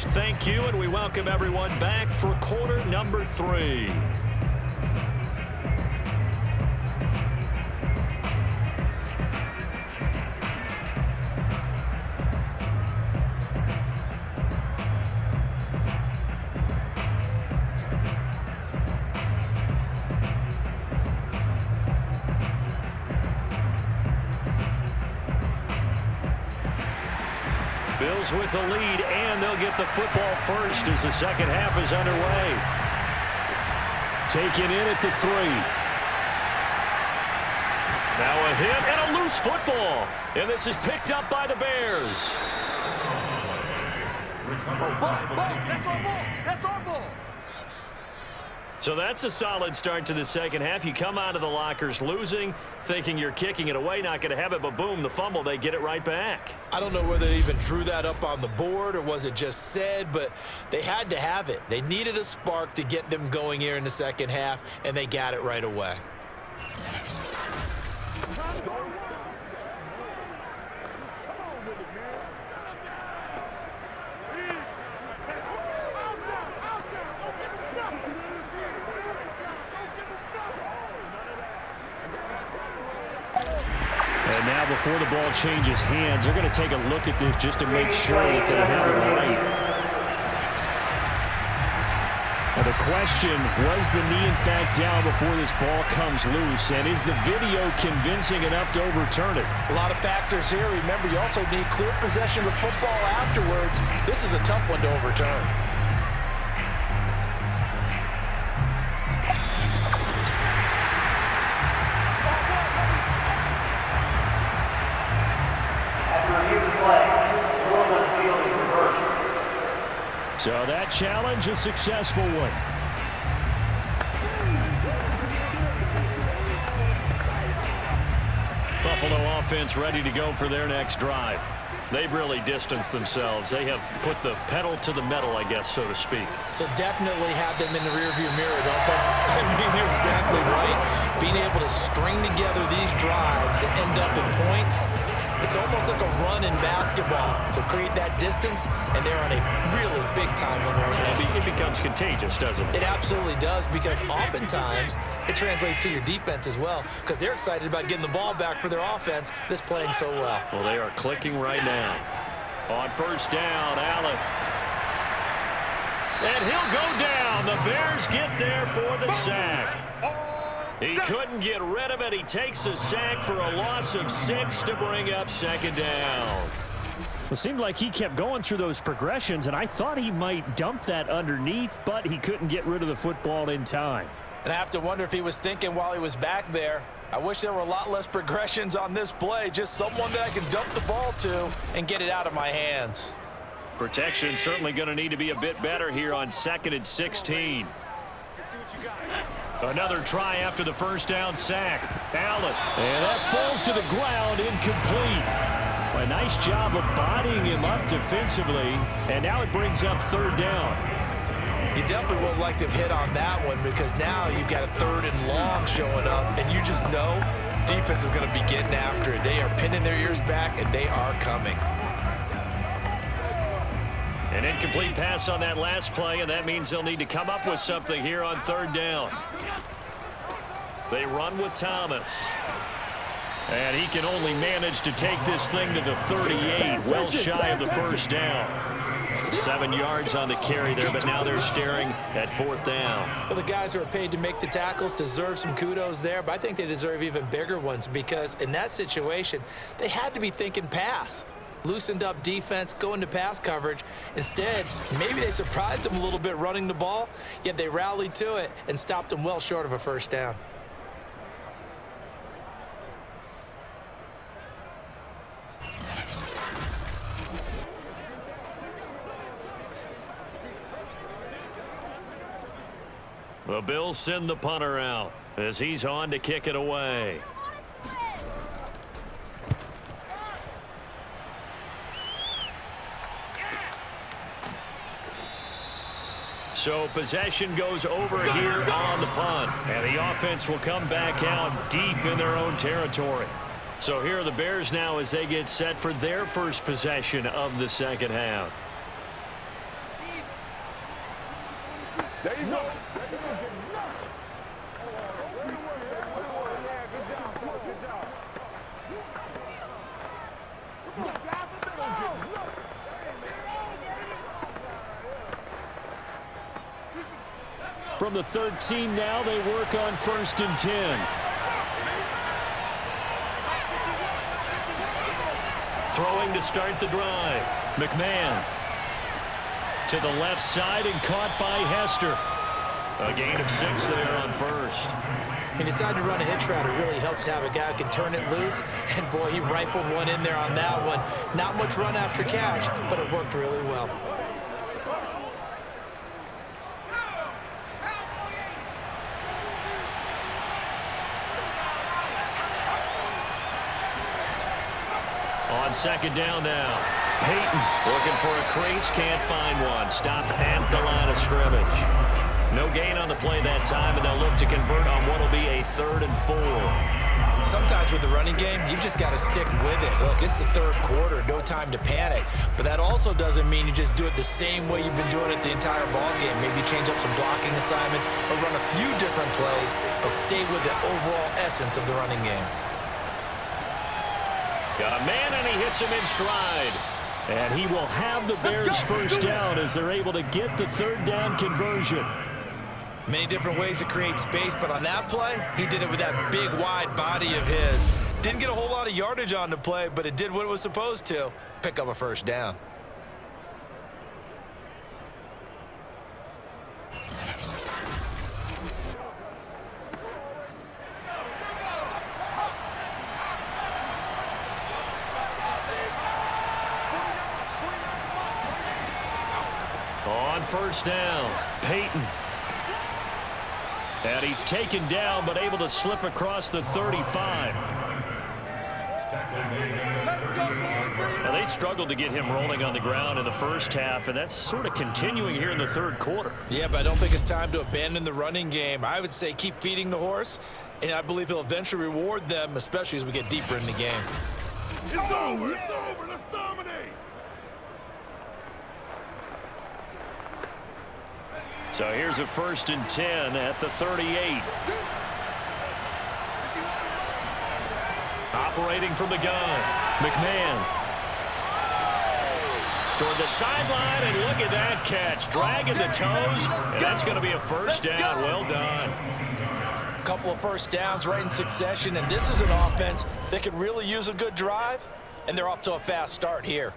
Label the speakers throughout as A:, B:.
A: Thank you, and we welcome everyone back for quarter number 3. Bills with the lead, and they'll get the football first as the second half is underway. Taken in at the 3. Now a hit and a loose football. And this is picked up by the Bears.
B: Oh, ball. That's our ball. That's our ball.
A: So that's a solid start to the second half. You come out of the lockers losing, thinking you're kicking it away, not going to have it, but boom, the fumble, they get it right back.
C: I don't know whether they even drew that up on the board or was it just said, but they had to have it. They needed a spark to get them going here in the second half, and they got it right away.
A: And now before the ball changes hands, they're going to take a look at this just to make sure that they have it right. Now the question, was the knee in fact down before this ball comes loose? And is the video convincing enough to overturn it?
C: A lot of factors here. Remember, you also need clear possession of the football afterwards. This is a tough one to overturn.
A: So that challenge, a successful one. Buffalo offense ready to go for their next drive. They've really distanced themselves. They have put the pedal to the metal, I guess, so to speak.
C: So definitely have them in the rearview mirror, don't they? I mean, you're exactly right. Being able to string together these drives that end up in points, it's almost like a run in basketball to create that distance, and they're on a really big-time one right now.
A: It becomes contagious, doesn't it?
C: It absolutely does, because oftentimes it translates to your defense as well, because they're excited about getting the ball back for their offense that's playing so well.
A: Well, they are clicking right now. On first down, Allen. And he'll go down. The Bears get there for the sack. He couldn't get rid of it. He takes a sack for a loss of 6 to bring up second down. It seemed like he kept going through those progressions, and I thought he might dump that underneath, but he couldn't get rid of the football in time.
C: And I have to wonder if he was thinking while he was back there, I wish there were a lot less progressions on this play, just someone that I can dump the ball to and get it out of my hands.
A: Protection certainly going to need to be a bit better here on 2nd and 16. Another try after the first down sack. Allen. And that falls to the ground, incomplete. A nice job of bodying him up defensively. And now it brings up 3rd down.
C: You definitely would like to hit on that one, because now you've got a 3rd and long showing up, and you just know defense is going to be getting after it. They are pinning their ears back, and they are coming.
A: An incomplete pass on that last play, and that means they'll need to come up with something here on 3rd down. They run with Thomas. And he can only manage to take this thing to the 38, well shy of the first down. 7 yards on the carry there, but now they're staring at 4th down.
C: Well, the guys who are paid to make the tackles deserve some kudos there, but I think they deserve even bigger ones, because in that situation, they had to be thinking pass. Loosened up defense, going to pass coverage. Instead, maybe they surprised them a little bit running the ball, yet they rallied to it and stopped them well short of a first down.
A: The Bills send the punter out as he's on to kick it away. So possession goes over here on the punt, and the offense will come back out deep in their own territory. So here are the Bears now as they get set for their first possession of the second half.
D: There you go.
A: From the 13 now, they work on 1st and 10. Throwing to start the drive. McMahon to the left side and caught by Hester. A gain of 6 there on 1st.
C: He decided to run a hitch route. It really helps to have a guy who can turn it loose. And, boy, he rifled one in there on that one. Not much run after catch, but it worked really well.
A: On 2nd down now. Peyton looking for a crease, can't find one. Stopped at the line of scrimmage. No gain on the play that time, and they'll look to convert on what will be a 3rd and 4.
C: Sometimes with the running game, you've just got to stick with it. Look, it's the 3rd quarter, no time to panic. But that also doesn't mean you just do it the same way you've been doing it the entire ball game. Maybe change up some blocking assignments or run a few different plays, but stay with the overall essence of the running game.
A: Got a man, and he hits him in stride. And he will have the Bears' first down as they're able to get the 3rd down conversion.
C: Many different ways to create space, but on that play, he did it with that big, wide body of his. Didn't get a whole lot of yardage on the play, but it did what it was supposed to. Pick up a 1st down.
A: On 1st down, Peyton. And he's taken down, but able to slip across the 35. Now, they struggled to get him rolling on the ground in the first half, and that's sort of continuing here in the 3rd quarter.
C: Yeah, but I don't think it's time to abandon the running game. I would say keep feeding the horse, and I believe he'll eventually reward them, especially as we get deeper in the game.
D: It's over. It's over. Let's dominate.
A: So here's a 1st and 10 at the 38. Operating from the gun, McMahon. Toward the sideline, and look at that catch. Dragging the toes, and that's going to be a 1st down. Well done.
C: A couple of 1st downs right in succession, and this is an offense that could really use a good drive, and they're off to a fast start here.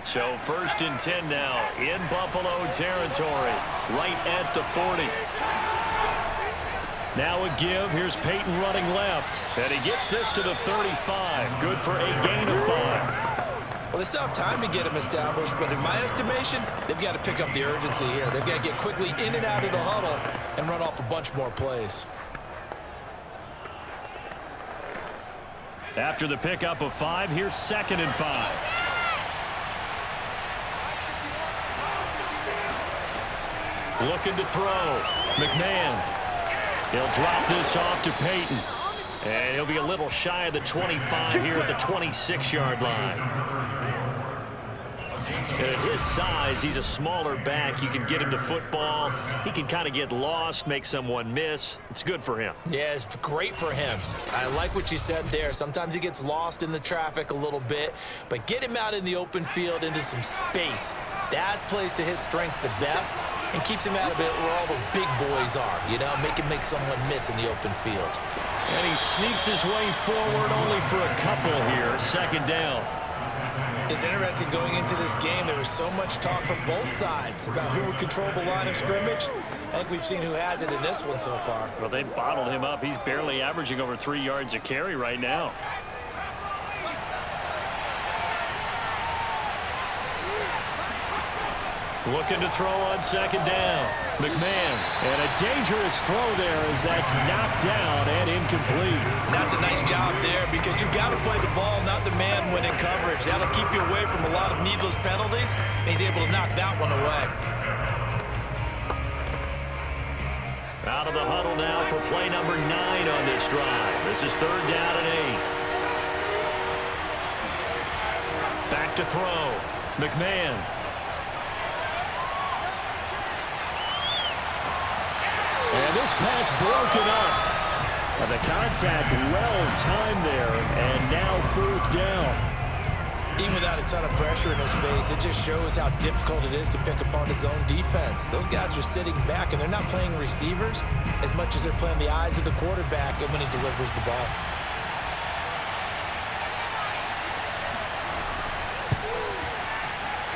A: So 1st and 10 now in Buffalo territory, right at the 40. Now a give. Here's Peyton running left, and he gets this to the 35. Good for a gain of 5.
C: Well, they still have time to get him established, but in my estimation, they've got to pick up the urgency here. They've got to get quickly in and out of the huddle and run off a bunch more plays.
A: After the pickup of 5, here's 2nd and 5. Looking to throw. McMahon. He'll drop this off to Peyton. And he'll be a little shy of the 25 here at the 26-yard line. And at his size, he's a smaller back. You can get him to football. He can kind of get lost, make someone miss. It's good for him.
C: Yeah, it's great for him. I like what you said there. Sometimes he gets lost in the traffic a little bit, but get him out in the open field into some space. That plays to his strengths the best and keeps him out of it where all the big boys are, you know, make someone miss in the open field.
A: And he sneaks his way forward only for a couple here. 2nd down.
C: It's interesting going into this game. There was so much talk from both sides about who would control the line of scrimmage. I think we've seen who has it in this one so far.
A: Well, they bottled him up. He's barely averaging over 3 yards a carry right now. Looking to throw on 2nd down. McMahon. And a dangerous throw there as that's knocked down and incomplete.
C: And that's a nice job there because you've got to play the ball, not the man when in coverage. That'll keep you away from a lot of needless penalties, and he's able to knock that one away.
A: Out of the huddle now for play number 9 on this drive. This is 3rd down and 8. Back to throw. McMahon. And this pass broken up. The contact well timed there, and now 4th down.
C: Even without a ton of pressure in his face, it just shows how difficult it is to pick apart his own defense. Those guys are sitting back, and they're not playing receivers as much as they're playing the eyes of the quarterback and when he delivers the ball.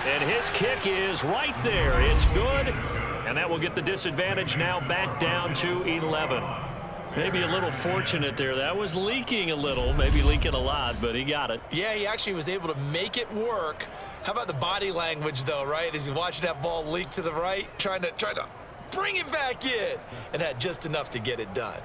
A: And his kick is right there. It's good, and that will get the disadvantage now back down to 11. Maybe a little fortunate there. That was leaking a little, maybe leaking a lot, but he got it.
C: Yeah, he actually was able to make it work. How about the body language, though, right? As he's watching that ball leak to the right, trying to bring it back in, and had just enough to get it done.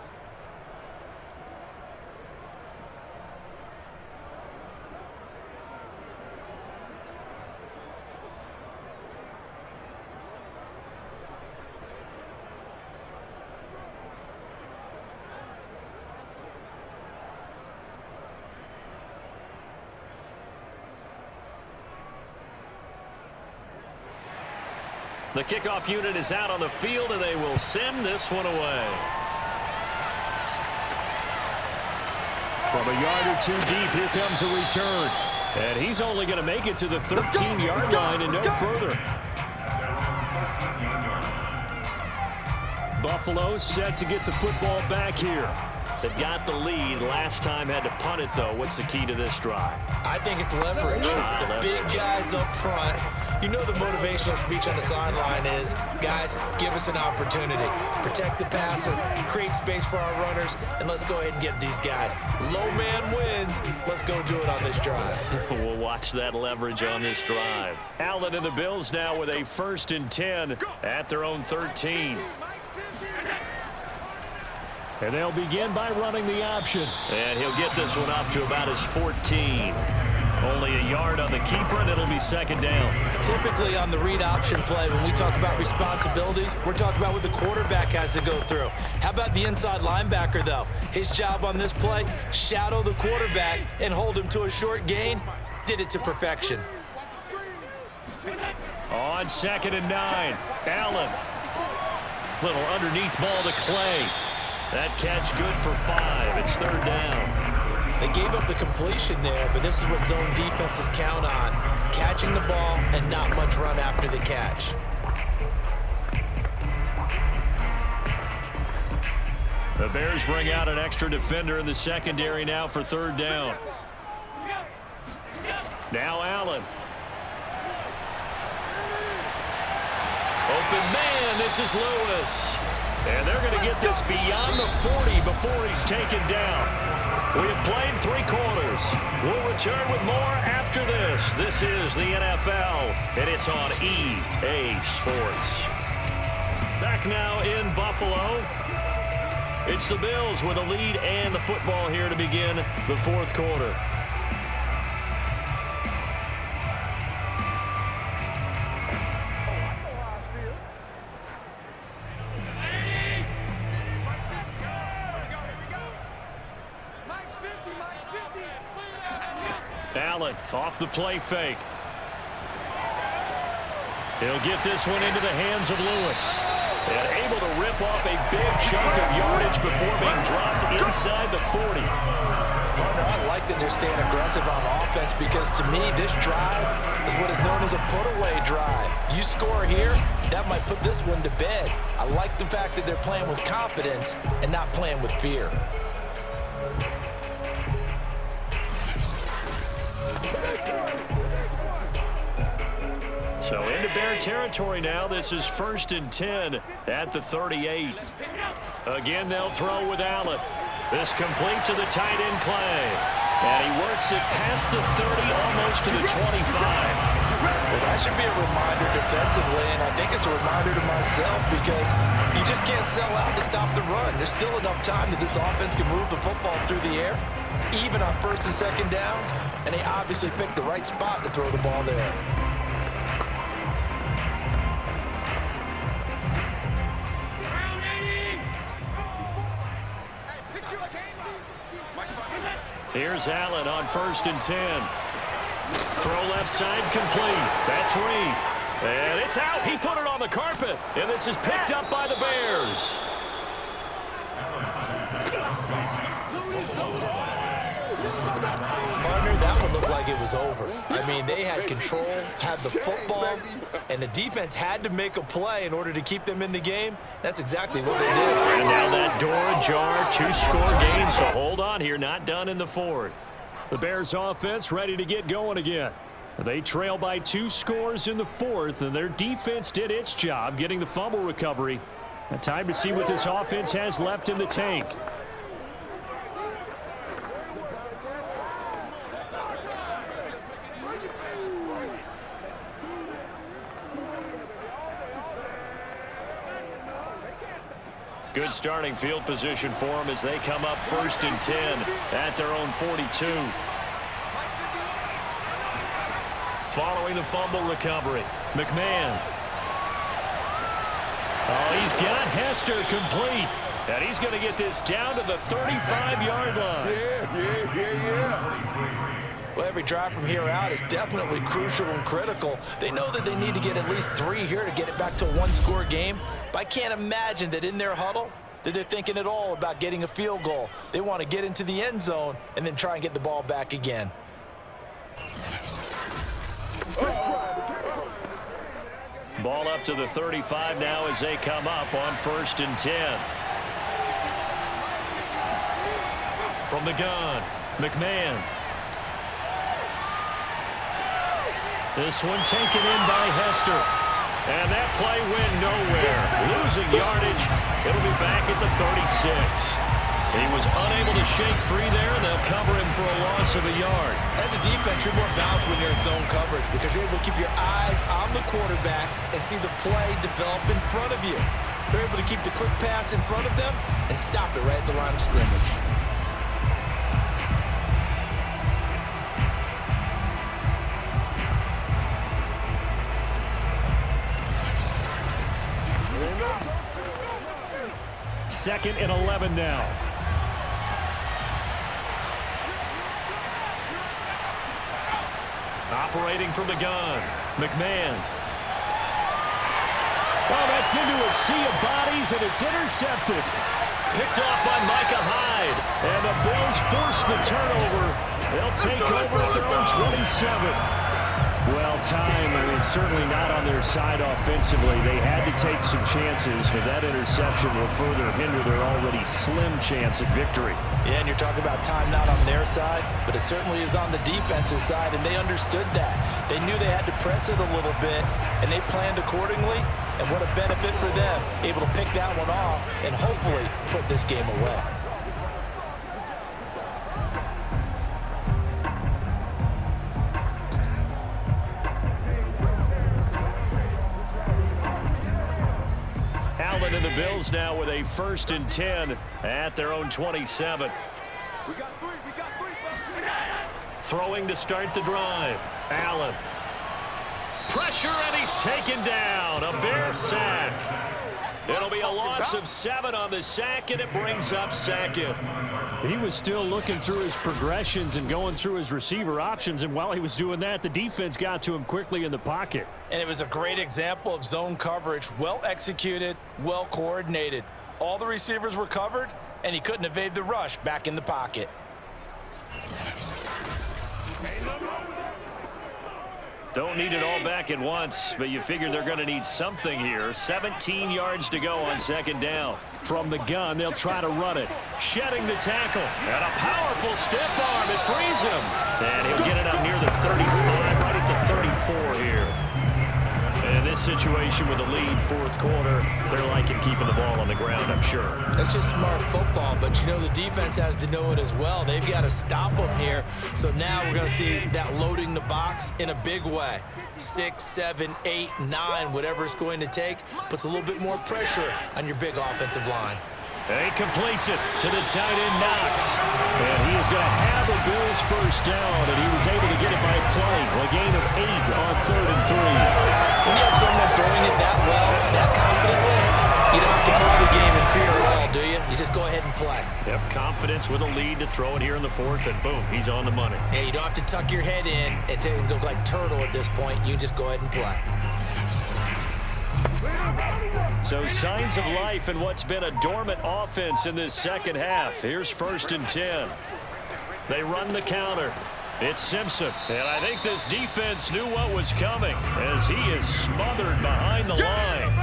A: The kickoff unit is out on the field, and they will send this one away. From a yard or 2 deep, here comes a return. And he's only going to make it to the 13-yard line and no further. Buffalo set to get the football back here. They've got the lead. Last time had to punt it, though. What's the key to this drive?
C: I think it's leverage. The big guys up front. You know the motivational speech on the sideline is, guys, give us an opportunity. Protect the passer, create space for our runners, and let's go ahead and get these guys. Low man wins. Let's go do it on this drive.
A: We'll watch that leverage on this drive. Allen and the Bills now with a 1st and 10 at their own 13. And they'll begin by running the option. And he'll get this one up to about his 14. Only a yard on the keeper, and it'll be 2nd down.
C: Typically on the read option play, when we talk about responsibilities, we're talking about what the quarterback has to go through. How about the inside linebacker, though? His job on this play, shadow the quarterback and hold him to a short gain. Did it to perfection.
A: On 2nd and 9, Allen. Little underneath ball to Clay. That catch good for 5. It's 3rd down.
C: They gave up the completion there, but this is what zone defenses count on. Catching the ball and not much run after the catch.
A: The Bears bring out an extra defender in the secondary now for 3rd down. Now Allen. Open man, this is Lewis. And they're going to get this beyond the 40 before he's taken down. We have played 3 quarters. We'll return with more after this. This is the NFL, and it's on EA Sports. Back now in Buffalo. It's the Bills with a lead and the football here to begin the 4th quarter. Allen off the play fake. He'll get this one into the hands of Lewis. And able to rip off a big chunk of yardage before being dropped inside the 40.
C: Partner, I like that they're staying aggressive on offense because to me, this drive is what is known as a put-away drive. You score here, that might put this one to bed. I like the fact that they're playing with confidence and not playing with fear.
A: So into Bear territory now. This is 1st and 10 at the 38. Again, they'll throw with Allen. This complete to the tight end Clay. And he works it past the 30, almost to the 25.
C: Well, that should be a reminder defensively, and I think it's a reminder to myself because you just can't sell out to stop the run. There's still enough time that this offense can move the football through the air, even on 1st and 2nd downs, and they obviously picked the right spot to throw the ball there.
A: Here's Allen on 1st and 10. Throw left side complete. That's Reed. And it's out. He put it on the carpet. And this is picked up by the Bears.
C: Partner, that one looked like it was over. I mean, they had control, had the football, and the defense had to make a play in order to keep them in the game. That's exactly what they did.
A: And now that door ajar, 2-score game, so hold on here, not done in the 4th. The Bears offense ready to get going again. They trail by 2 scores in the 4th, and their defense did its job getting the fumble recovery. Now time to see what this offense has left in the tank. Good starting field position for them as they come up 1st and 10 at their own 42. Following the fumble recovery, McMahon. Oh, he's got Hester complete. And he's going to get this down to the 35-yard line.
D: Yeah.
C: Well, every drive from here out is definitely crucial and critical. They know that they need to get at least 3 here to get it back to a 1-score game. But I can't imagine that in their huddle that they're thinking at all about getting a field goal. They want to get into the end zone and then try and get the ball back again.
A: Ball up to the 35 now as they come up on 1st and 10. From the gun, McMahon. This one taken in by Hester. And that play went nowhere. Losing yardage. It'll be back at the 36. He was unable to shake free there, and they'll cover him for a loss of a yard.
C: As a defense, you're more balanced when you're in zone coverage because you're able to keep your eyes on the quarterback and see the play develop in front of you. They're able to keep the quick pass in front of them and stop it right at the line of scrimmage.
A: Second and 11 now. Operating from the gun, McMahon. Oh, that's into a sea of bodies, and it's intercepted. Picked off by Micah Hyde. And the Bills force the turnover. They'll take over at their own 27. Well, time, I mean, certainly not on their side offensively. They had to take some chances, but that interception will further hinder their already slim chance at victory.
C: Yeah, and you're talking about time not on their side, but it certainly is on the defense's side, and they understood that. They knew they had to press it a little bit, and they planned accordingly, and what a benefit for them, able to pick that one off and hopefully put this game away.
A: And the Bills now with a 1st and 10 at their own 27.
B: We got three.
A: Throwing to start the drive. Allen. Pressure, and he's taken down. A Bear sack. It'll be a loss of 7 on the sack, and it brings up 2nd. He was still looking through his progressions and going through his receiver options, and while he was doing that, the defense got to him quickly in the pocket.
C: And it was a great example of zone coverage, well executed, well coordinated. All the receivers were covered, and he couldn't evade the rush back in the pocket.
A: Don't need it all back at once, but you figure they're going to need something here. 17 yards to go on 2nd down. From the gun, they'll try to run it. Shedding the tackle. And a powerful stiff arm. It frees him. And he'll get it up near the 35, right at the 34 here. And in this situation with a lead 4th quarter, they're liking keeping the ball on the ground, I'm sure.
C: That's just smart football, but you know the defense has to know it as well. They've got to stop them here. So now we're going to see that loading the box in a big way. 6, 7, 8, 9, whatever it's going to take, puts a little bit more pressure on your big offensive line.
A: And he completes it to the tight end, Knox. And he is going to have the Bills 1st down, and he was able to get it by play. A gain of 8 on 3rd and 3.
C: When you have someone throwing it that well, that confidently, You don't have to call the game in fear at all, do you? You just go ahead and play.
A: Yep, confidence with a lead to throw it here in the fourth, and boom, he's on the money.
C: Yeah, you don't have to tuck your head in and go like turtle at this point. You just go ahead and play.
A: So signs of life in what's been a dormant offense in this second half. Here's 1st and 10. They run the counter. It's Simpson. And I think this defense knew what was coming as he is smothered behind the line.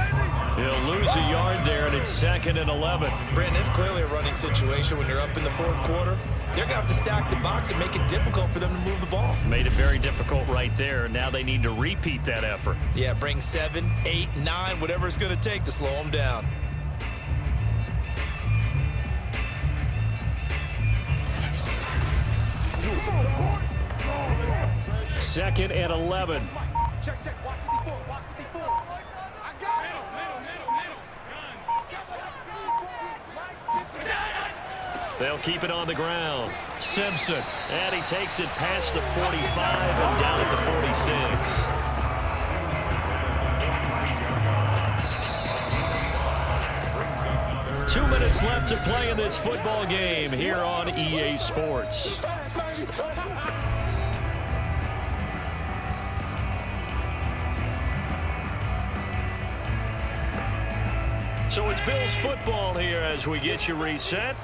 A: He'll lose a yard there, and it's 2nd and 11.
C: Brandon, it's clearly a running situation when you're up in the fourth quarter. They're going to have to stack the box and make it difficult for them to move the ball.
A: Made it very difficult right there. Now they need to repeat that effort.
C: Yeah, bring 7, 8, 9, whatever it's going to take to slow them down.
A: Second and 11.
B: Check, check. Watch 54. Watch 54. I got it.
A: They'll keep it on the ground. Simpson. And he takes it past the 45 and down at the 46. 2 minutes left to play in this football game here on EA Sports. So it's Bills football here as we get you reset.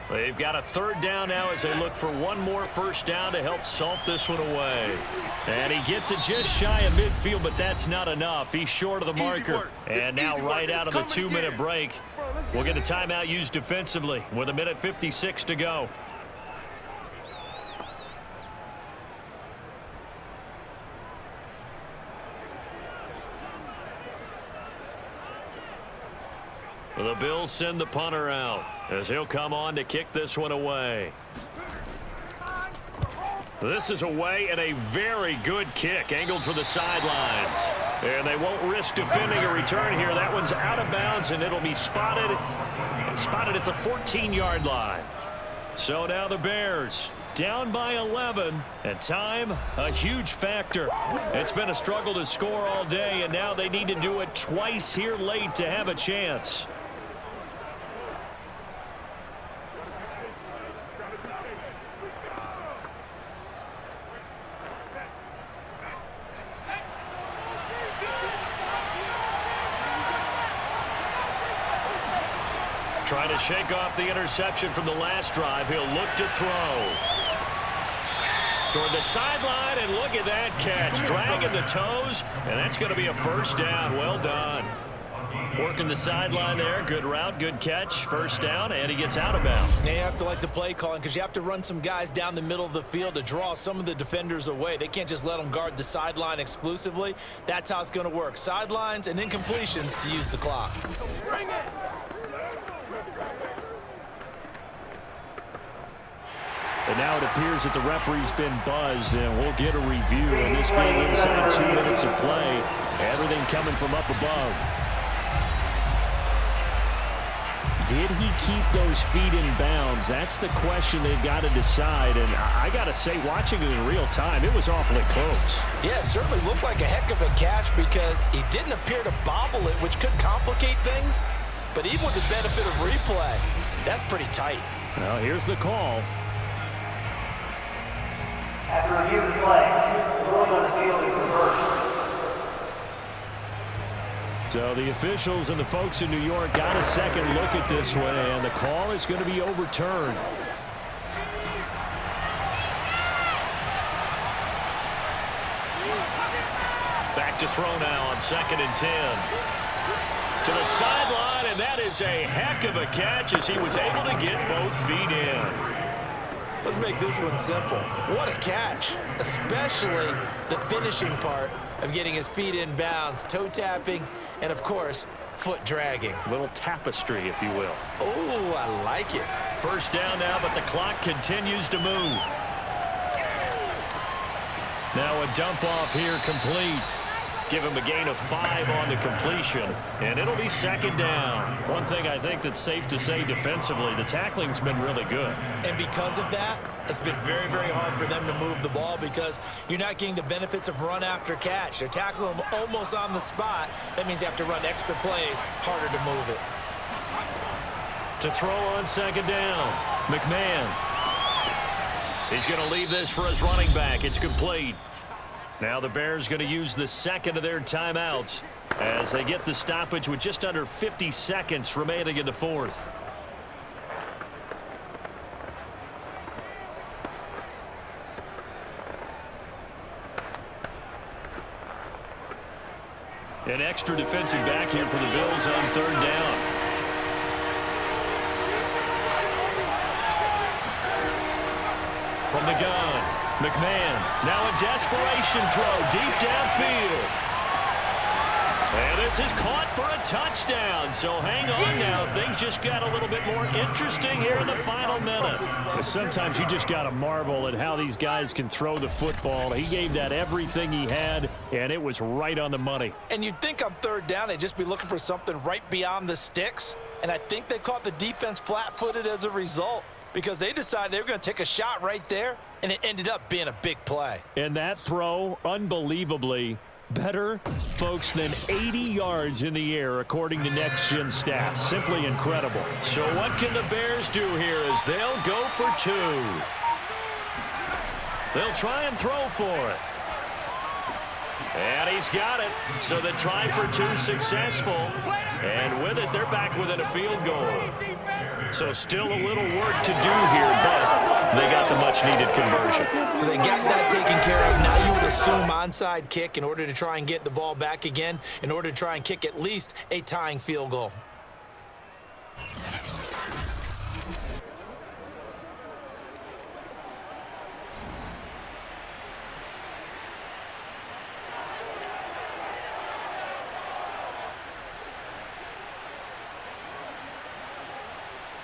A: They've got a 3rd down now as they look for one more 1st down to help salt this one away. And he gets it just shy of midfield, but that's not enough. He's short of the marker. And now right out of the 2-minute break, we'll get a timeout used defensively with 1:56 to go. The Bills send the punter out as he'll come on to kick this one away. This is away and a very good kick angled for the sidelines. And they won't risk defending a return here. That one's out of bounds, and it'll be spotted at the 14-yard line. So now the Bears down by 11, and time a huge factor. It's been a struggle to score all day, and now they need to do it twice here late to have a chance. Trying to shake off the interception from the last drive. He'll look to throw. Toward the sideline, and look at that catch. Dragging the toes, and that's going to be a 1st down. Well done. Working the sideline there. Good route, good catch. 1st down, and he gets out of bounds.
C: Now you have to like the play calling because you have to run some guys down the middle of the field to draw some of the defenders away. They can't just let them guard the sideline exclusively. That's how it's going to work. Sidelines and incompletions to use the clock.
D: Bring it.
A: And now it appears that the referee's been buzzed, and we'll get a review. And this being inside 2 minutes of play, everything coming from up above. Did he keep those feet in bounds? That's the question they've got to decide. And I got to say, watching it in real time, it was awfully close.
C: Yeah, it certainly looked like a heck of a catch because he didn't appear to bobble it, which could complicate things. But even with the benefit of replay, that's pretty tight.
A: Well, here's the call.
E: After review of the play, ruling on the field is reversed.
A: So the officials and the folks in New York got a second look at this one, and the call is going to be overturned. Back to throw now on 2nd and 10. To the sideline, and that is a heck of a catch as he was able to get both feet in.
C: Let's make this one simple. What a catch, especially the finishing part of getting his feet in bounds, toe tapping, and of course, foot dragging.
A: Little tapestry, if you will.
C: Oh, I like it.
A: 1st down now, but the clock continues to move. Now a dump off here complete. Give him a gain of 5 on the completion, and it'll be second down. One thing I think that's safe to say defensively, the tackling's been really good.
C: And because of that, it's been very, very hard for them to move the ball because you're not getting the benefits of run after catch. They're tackling them almost on the spot. That means you have to run extra plays, harder to move it.
A: To throw on second down, McMahon. He's going to leave this for his running back. It's complete. Now the Bears going to use the second of their timeouts as they get the stoppage with just under 50 seconds remaining in the fourth. An extra defensive back here for the Bills on third down. From the gun, McMahon, now a desperation throw deep downfield. And this is caught for a touchdown. So hang on now. Things just got a little bit more interesting here in the final minute. Sometimes you just got to marvel at how these guys can throw the football. He gave that everything he had, and it was right on the money.
C: And you'd think on third down they'd just be looking for something right beyond the sticks. And I think they caught the defense flat-footed as a result because they decided they were going to take a shot right there, and it ended up being a big play.
A: And that throw, unbelievably, better, folks, than 80 yards in the air, according to Next Gen Stats. Simply incredible. So what can the Bears do here as they'll go for 2? They'll try and throw for it. And he's got it. So the try for 2 successful. And with it, they're back within a field goal. So still a little work to do here, but they got the much-needed conversion.
C: So they got that taken care of. Now you would assume onside kick in order to try and get the ball back again, in order to try and kick at least a tying field goal.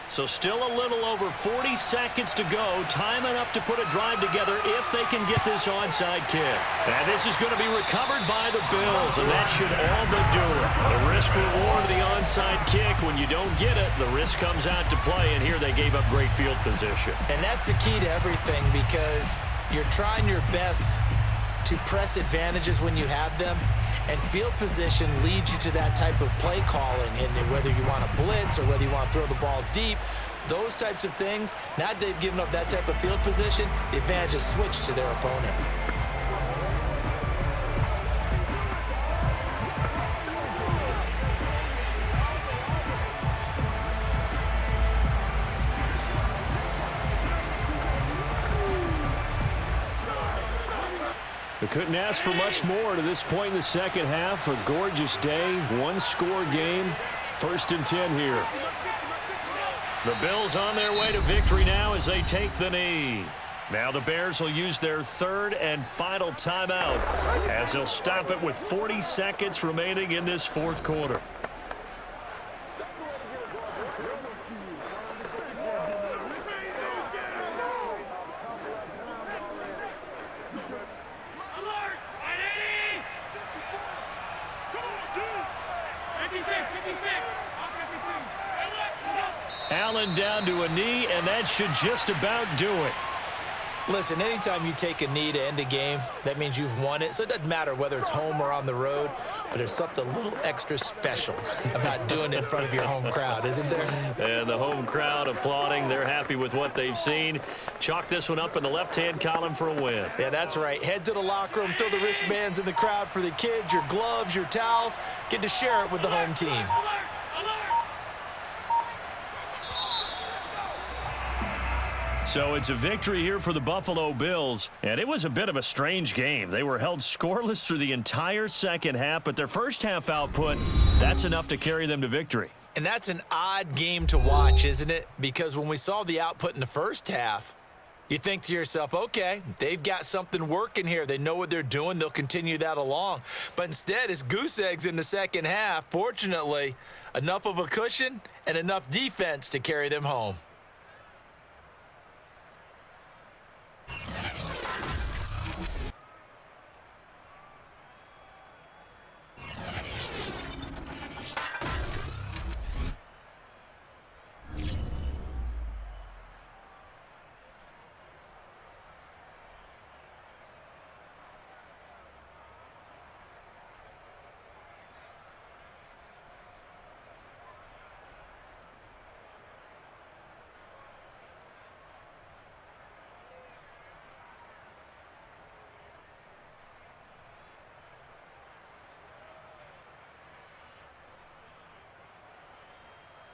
A: So still a little over 40 seconds to go. Time enough to put a drive together if they can get this onside kick. And this is going to be recovered by the Bills, and that should all but do it. The risk-reward of the onside kick, when you don't get it, the risk comes out to play, and here they gave up great field position.
C: And that's the key to everything because you're trying your best to press advantages when you have them. And field position leads you to that type of play calling, and whether you want to blitz or whether you want to throw the ball deep, those types of things, now that they've given up that type of field position, the advantage is switched to their opponent.
A: We couldn't ask for much more to this point in the second half. A gorgeous day, one-score game, 1st and 10 here. The Bills on their way to victory now as they take the knee. Now the Bears will use their third and final timeout as they'll stop it with 40 seconds remaining in this fourth quarter. Allen down to a knee, and that should just about do it.
C: Listen, anytime you take a knee to end a game, that means you've won it. So it doesn't matter whether it's home or on the road, but there's something a little extra special about doing it in front of your home crowd, isn't there?
A: And the home crowd applauding. They're happy with what they've seen. Chalk this one up in the left-hand column for a win.
C: Yeah, that's right. Head to the locker room, throw the wristbands in the crowd for the kids, your gloves, your towels. Get to share it with the home team.
A: So it's a victory here for the Buffalo Bills, and it was a bit of a strange game. They were held scoreless through the entire second half, but their first half output, that's enough to carry them to victory.
C: And that's an odd game to watch, isn't it? Because when we saw the output in the first half, you think to yourself, okay, they've got something working here. They know what they're doing. They'll continue that along. But instead, it's goose eggs in the second half. Fortunately, enough of a cushion and enough defense to carry them home.